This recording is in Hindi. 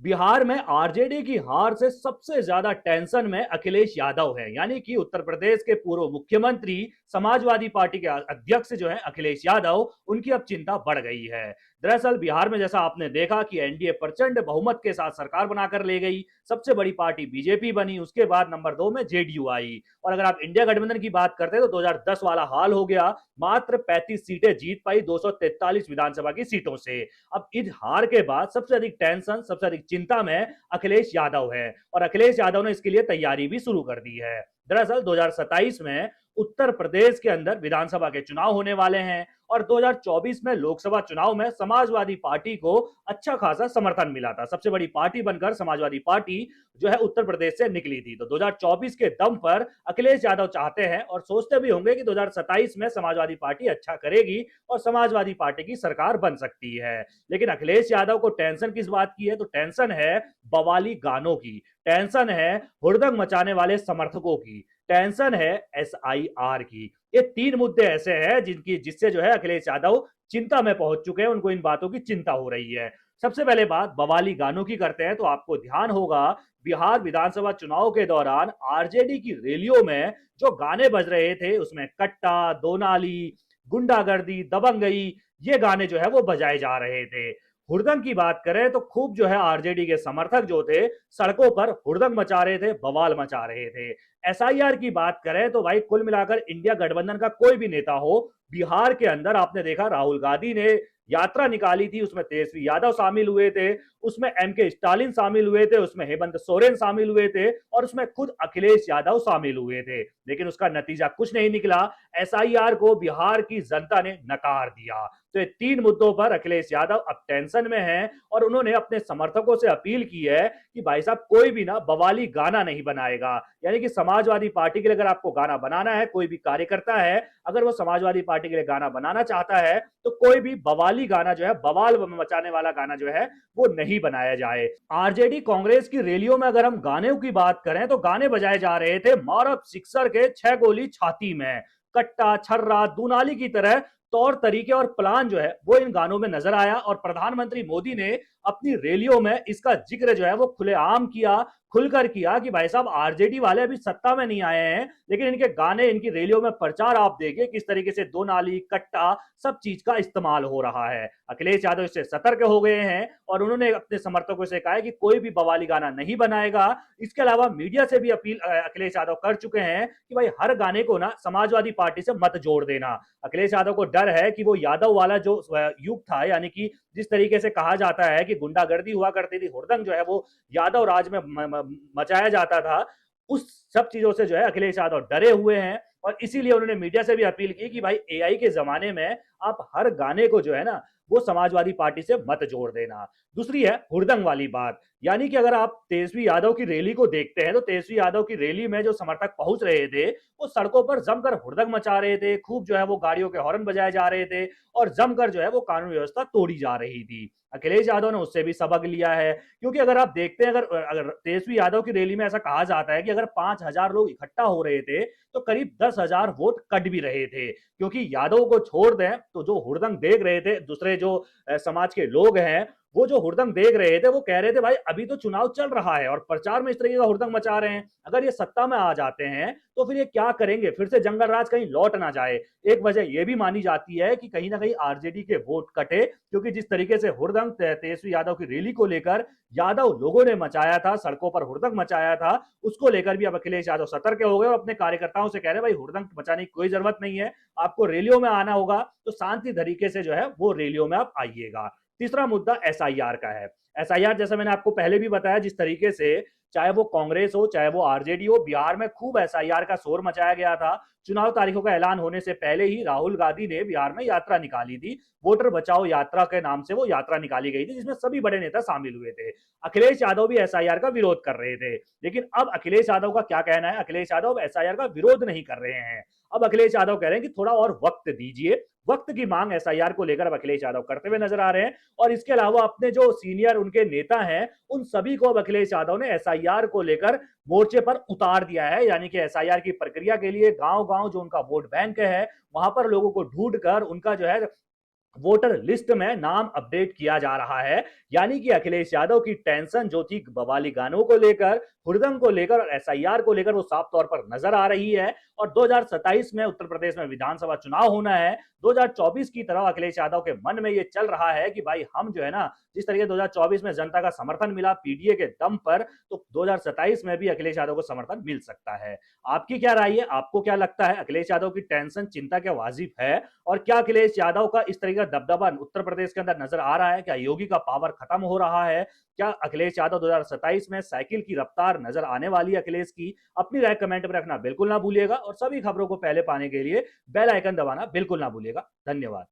बिहार में आरजेडी की हार से सबसे ज्यादा टेंशन में अखिलेश यादव है। यानी कि उत्तर प्रदेश के पूर्व मुख्यमंत्री, समाजवादी पार्टी के अध्यक्ष जो है अखिलेश यादव, उनकी अब चिंता बढ़ गई है। दरअसल बिहार में जैसा आपने देखा कि एनडीए प्रचंड बहुमत के साथ सरकार बनाकर ले गई, सबसे बड़ी पार्टी बीजेपी बनी, उसके बाद नंबर 2 में जेडीयू आई। और अगर आप इंडिया गठबंधन की बात करते हैं तो 2010 वाला हाल हो गया, मात्र 35 सीटें जीत पाई 243 विधानसभा की सीटों से। अब इस हार के बाद सबसे अधिक टेंशन, सबसे अधिक चिंता में अखिलेश यादव है, और अखिलेश यादव ने इसके लिए तैयारी भी शुरू कर दी है। दरअसल 2027 में उत्तर प्रदेश के अंदर विधानसभा के चुनाव होने वाले हैं, और 2024 में लोकसभा चुनाव में समाजवादी पार्टी को अच्छा खासा समर्थन मिला था। सबसे बड़ी पार्टी बनकर समाजवादी पार्टी जो है उत्तर प्रदेश से निकली थी। तो 2024 के दम पर अखिलेश यादव चाहते हैं और सोचते भी होंगे कि 2027 में समाजवादी पार्टी अच्छा करेगी और समाजवादी पार्टी की सरकार बन सकती है। लेकिन अखिलेश यादव को टेंशन किस बात की है? तो टेंशन है बवाली गानों की, टेंशन है हुड़दंग मचाने वाले समर्थकों की, टेंशन है एसआईआर की। ये तीन मुद्दे ऐसे हैं जिससे जो है अखिलेश यादव चिंता में पहुंच चुके हैं, उनको इन बातों की चिंता हो रही है। सबसे पहले बात बवाली गानों की करते हैं, तो आपको ध्यान होगा बिहार विधानसभा चुनाव के दौरान आरजेडी की रैलियों में जो गाने बज रहे थे उसमें कट्टा, दोनाली, गुंडागर्दी, दबंगई, ये गाने जो है वो बजाए जा रहे थे। हुड़दंग की बात करें तो खूब जो है आरजेडी के समर्थक जो थे सड़कों पर हुड़दंग मचा रहे थे, बवाल मचा रहे थे। एसआईआर की बात करें तो भाई कुल मिलाकर इंडिया गठबंधन का कोई भी नेता हो, बिहार के अंदर आपने देखा राहुल गांधी ने यात्रा निकाली थी, उसमें तेजस्वी यादव शामिल हुए थे, उसमें एमके स्टालिन शामिल हुए थे, उसमें हेमंत सोरेन शामिल हुए थे, और उसमें खुद अखिलेश यादव शामिल हुए थे। लेकिन उसका नतीजा कुछ नहीं निकला। एसआईआर को बिहार की जनता ने नकार दिया। तो ये तीन मुद्दों पर अखिलेश यादव अब टेंशन में हैं, और उन्होंने अपने समर्थकों से अपील की है कि भाई साहब कोई भी ना बवाली गाना नहीं बनाएगा। यानी कि समाजवादी पार्टी के लिए अगर आपको गाना बनाना है, कोई भी कार्यकर्ता है अगर वो समाजवादी पार्टी के लिए गाना बनाना चाहता है, तो कोई भी बवाली गाना जो है, बवाल मचाने वाला गाना जो है वो नहीं बनाया जाए। आरजेडी कांग्रेस की रैलियों में अगर हम गाने की बात करें तो गाने बजाए जा रहे थे मारब सिक्सर के 6 गोली छाती में, कट्टा, छर्रा, दूनाली की तरह तौर तरीके और प्लान जो है वो इन गानों में नजर आया। और प्रधानमंत्री मोदी ने अपनी रैलियों में इसका जिक्र जो है वो खुलेआम किया, खुलकर किया कि भाई साहब आरजेडी वाले अभी सत्ता में नहीं आए हैं, लेकिन इनके गाने, इनकी रैलियों में प्रचार आप देखिए किस तरीके से दो नाली, कट्टा, सब चीज का इस्तेमाल हो रहा है। अखिलेश यादव इससे सतर्क हो गए हैं और उन्होंने अपने समर्थकों से कहा है कि कोई भी बवाली गाना नहीं बनाएगा। इसके अलावा मीडिया से भी अपील अखिलेश यादव कर चुके हैं कि भाई हर गाने को ना समाजवादी पार्टी से मत जोड़ देना। अखिलेश यादव को डर है कि वो यादव वाला जो युग था, यानी कि जिस तरीके से कहा जाता है कि गुंडागर्दी हुआ करती थी, हुड़दंग जो है वो यादव राज में मचाया जाता था, उस सब चीजों से जो है अखिलेश यादव डरे हुए हैं। और इसीलिए उन्होंने मीडिया से भी अपील की कि भाई एआई के जमाने में आप हर गाने को जो है ना वो समाजवादी पार्टी से मत जोड़ देना। दूसरी है हुड़दंग वाली बात, यानी कि अगर आप तेजस्वी यादव की रैली को देखते हैं तो तेजस्वी यादव की रैली में जो समर्थक पहुंच रहे थे वो सड़कों पर जमकर हुड़दंग मचा रहे थे, खूब जो है वो गाड़ियों के हॉर्न बजाए जा रहे थे, और जमकर जो है वो कानून व्यवस्था तोड़ी जा रही थी। अखिलेश यादव ने उससे भी सबक लिया है, क्योंकि अगर आप देखते हैं, अगर अगर तेजस्वी यादव की रैली में ऐसा कहा जाता है कि अगर 5,000 लोग इकट्ठा हो रहे थे तो करीब 10,000 वोट कट भी रहे थे, क्योंकि यादव को छोड़ दें तो जो हुड़दंग देख रहे थे दूसरे जो समाज के लोग हैं, वो जो हुड़दंग देख रहे थे वो कह रहे थे भाई अभी तो चुनाव चल रहा है और प्रचार में इस तरीके का हुड़दंग मचा रहे हैं, अगर ये सत्ता में आ जाते हैं तो फिर ये क्या करेंगे, फिर से जंगल राज कहीं लौट ना जाए। एक वजह यह भी मानी जाती है कि कहीं ना कहीं आरजेडी के वोट कटे, क्योंकि जिस तरीके से हुड़दंग तेजस्वी यादव की रैली को लेकर यादव लोगों ने मचाया था, सड़कों पर हुड़दंग मचाया था, उसको लेकर भी अब अखिलेश यादव सतर्क हो गए और अपने कार्यकर्ताओं से कह रहे हैं भाई हुड़दंग मचाने की कोई जरूरत नहीं है, आपको रैलियों में आना होगा तो शांति तरीके से जो है वो रैलियों में आप आइएगा। तीसरा मुद्दा एसआईआर का है। एसआईआर जैसा मैंने आपको पहले भी बताया, जिस तरीके से चाहे वो कांग्रेस हो चाहे वो आरजेडी हो, बिहार में खूब एसआईआर का शोर मचाया गया था। चुनाव तारीखों का ऐलान होने से पहले ही राहुल गांधी ने बिहार में यात्रा निकाली थी, वोटर बचाओ यात्रा के नाम से वो यात्रा निकाली गई थी, जिसमें सभी बड़े नेता शामिल हुए थे। अखिलेश यादव भी एसआईआर का विरोध कर रहे थे, लेकिन अब अखिलेश यादव का क्या कहना है? अखिलेश यादव एसआईआर का विरोध नहीं कर रहे हैं। अब अखिलेश यादव कह रहे हैं कि थोड़ा और वक्त दीजिए, वक्त की मांग एसआईआर को लेकर अब अखिलेश यादव करते हुए नजर आ रहे हैं। और इसके अलावा अपने जो सीनियर उनके नेता हैं उन सभी को अब अखिलेश यादव ने एसआईआर को लेकर मोर्चे पर उतार दिया है, यानी कि एसआईआर की प्रक्रिया के लिए गांव गांव जो उनका वोट बैंक है वहां पर लोगों को ढूंढ कर उनका जो है वोटर लिस्ट में नाम अपडेट किया जा रहा है। यानी कि अखिलेश यादव की टेंशन जो थी बवाली गानों को लेकर, हुड़दंग को लेकर और एसआईआर को लेकर, वो साफ तौर पर नजर आ रही है। और 2027 में उत्तर प्रदेश में विधानसभा चुनाव होना है। 2024 की तरह अखिलेश यादव के मन में ये चल रहा है कि भाई हम जो है ना, जिस तरीके 2024 में जनता का समर्थन मिला पीडीए के दम पर, तो 2027 में भी अखिलेश यादव को समर्थन मिल सकता है। आपकी क्या राय है? आपको क्या लगता है, अखिलेश यादव की टेंशन, चिंता क्या वाजिब है? और क्या अखिलेश यादव का इस तरह का दबदबा उत्तर प्रदेश के अंदर नजर आ रहा है? क्या योगी का पावर खत्म हो रहा है? क्या अखिलेश यादव 2027 में साइकिल की रफ्तार नजर आने वाली है अखिलेश की? अपनी राय कमेंट में रखना बिल्कुल ना भूलिएगा और सभी खबरों को पहले पाने के लिए बेल आइकन दबाना बिल्कुल ना भूलिएगा। धन्यवाद।